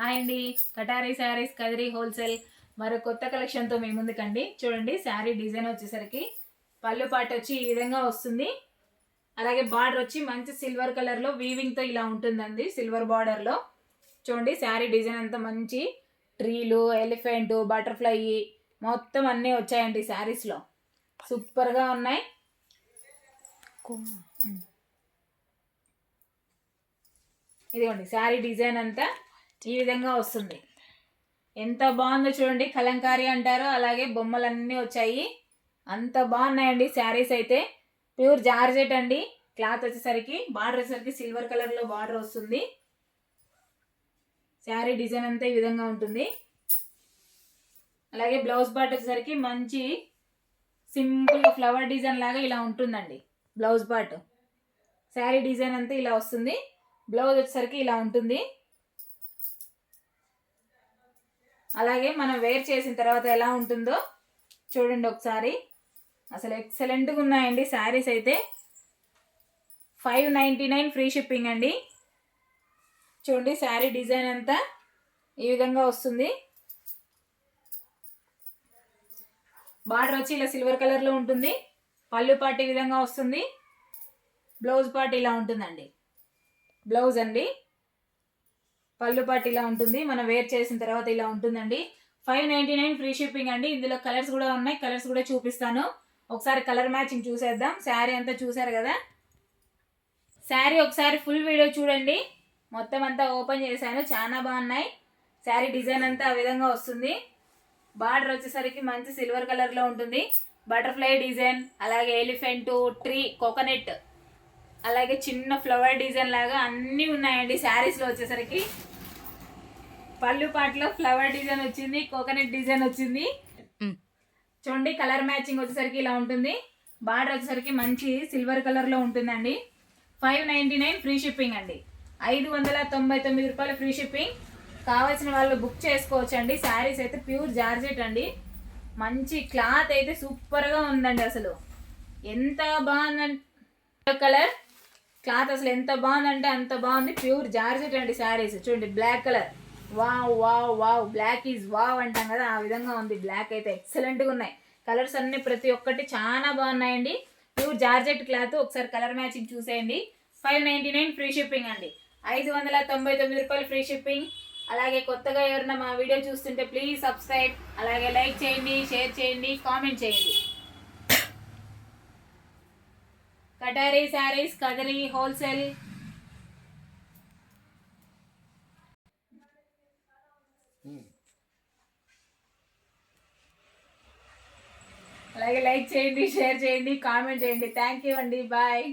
Hi అండి, కటారీ saris Kadiri wholesale మరో కొత్త కలెక్షన్తో మీ ముందుకండి. చూడండి, శారీ డిజైన్ వచ్చేసరికి పళ్ళు పాటు వచ్చి ఈ విధంగా వస్తుంది. అలాగే బార్డర్ వచ్చి మంచి సిల్వర్ కలర్లో వీవింగ్తో ఇలా ఉంటుందండి. సిల్వర్ బార్డర్లో చూడండి, శారీ డిజైన్ అంతా మంచి ట్రీలు, ఎలిఫెంట్, బటర్ఫ్లై మొత్తం అన్నీ వచ్చాయండి శారీస్లో. సూపర్గా ఉన్నాయి. ఇదిగోండి, శారీ డిజైన్ అంతా ఈ విధంగా వస్తుంది. ఎంత బాగుందో చూడండి. కలంకారీ అంటారు, అలాగే బొమ్మలన్నీ వచ్చాయి. అంత బాగున్నాయండి శారీస్ అయితే. ప్యూర్ జార్జెట్ అండి. క్లాత్ వచ్చేసరికి బార్డర్ వచ్చేసరికి సిల్వర్ కలర్లో బార్డర్ వస్తుంది. శారీ డిజైన్ అంతా ఈ విధంగా ఉంటుంది. అలాగే బ్లౌజ్ పార్ట్ వచ్చేసరికి మంచి సింపుల్ ఫ్లవర్ డిజైన్ లాగా ఇలా ఉంటుందండి. బ్లౌజ్ పార్ట్ శారీ డిజైన్ అంతా ఇలా వస్తుంది. బ్లౌజ్ వచ్చేసరికి ఇలా ఉంటుంది. అలాగే మనం వేర్ చేసిన తర్వాత ఎలా ఉంటుందో చూడండి ఒకసారి. అసలు ఎక్సలెంట్గా ఉన్నాయండి శారీస్ అయితే. 599 ఫ్రీ షిప్పింగ్ అండి. చూడండి, శారీ డిజైన్ అంతా ఈ విధంగా వస్తుంది. బార్డర్ వచ్చి ఇలా సిల్వర్ కలర్లో ఉంటుంది. పళ్ళు పార్ట్ ఈ విధంగా వస్తుంది. బ్లౌజ్ పార్ట్ ఇలా ఉంటుందండి. బ్లౌజ్ అండి, పళ్ళు పాటు ఇలా ఉంటుంది. మనం వేర్ చేసిన తర్వాత ఇలా ఉంటుందండి. 599 ఫ్రీ షిప్పింగ్ అండి. ఇందులో కలర్స్ కూడా ఉన్నాయి, కలర్స్ కూడా చూపిస్తాను. ఒకసారి కలర్ మ్యాచింగ్ చూసేద్దాం. శారీ అంతా చూసారు కదా. శారీ ఒకసారి ఫుల్ వీడియో చూడండి. మొత్తం అంతా ఓపెన్ చేశాను, చాలా బాగున్నాయి. శారీ డిజైన్ అంతా ఆ విధంగా వస్తుంది. బార్డర్ వచ్చేసరికి మంచి సిల్వర్ కలర్లో ఉంటుంది. బటర్ఫ్లై డిజైన్, అలాగే ఎలిఫెంట్, ట్రీ, కోకోనట్, అలాగే చిన్న ఫ్లవర్ డిజైన్ లాగా అన్నీ ఉన్నాయండి శారీస్లో వచ్చేసరికి. పళ్ళు పాటలో ఫ్లవర్ డిజైన్ వచ్చింది, కోకోనట్ డిజైన్ వచ్చింది. చూడండి, కలర్ మ్యాచింగ్ వచ్చేసరికి ఇలా ఉంటుంది. బార్డర్ వచ్చేసరికి మంచి సిల్వర్ కలర్లో ఉంటుందండి. 599 ఫ్రీ షిప్పింగ్ అండి. 599 రూపాయలు ఫ్రీ షిప్పింగ్. కావాల్సిన వాళ్ళు బుక్ చేసుకోవచ్చు అండి. శారీస్ అయితే ప్యూర్ జార్జెట్ అండి. మంచి క్లాత్ అయితే సూపర్గా ఉందండి. అసలు ఎంత బాగుందంటే కలర్, క్లాత్ అసలు ఎంత బాగుందంటే అంత బాగుంది. ప్యూర్ జార్జెట్ అండి శారీస్. చూడండి, black colour, wow wow wow, black is wow అంటాం కదా, ఆ విధంగా ఉంది. బ్లాక్ అయితే ఎక్సలెంట్గా ఉన్నాయి. కలర్స్ అన్ని ప్రతి ఒక్కటి చాలా బాగున్నాయండి. Pure georgette cloth. ఒకసారి కలర్ మ్యాచింగ్ చూసేయండి. 599 ఫ్రీ షిప్పింగ్ అండి. 599 రూపాయలు ఫ్రీ షిప్పింగ్. అలాగే కొత్తగా ఎవరైనా మా వీడియో చూస్తుంటే ప్లీజ్ సబ్స్క్రైబ్, అలాగే లైక్ చేయండి, షేర్ చేయండి, కామెంట్ చేయండి. కటారీ శారీస్ కదిరి హోల్సేల్. అలాగే లైక్ చేయండి, షేర్ చేయండి, కామెంట్ చేయండి. థ్యాంక్ యూ అండి. బాయ్.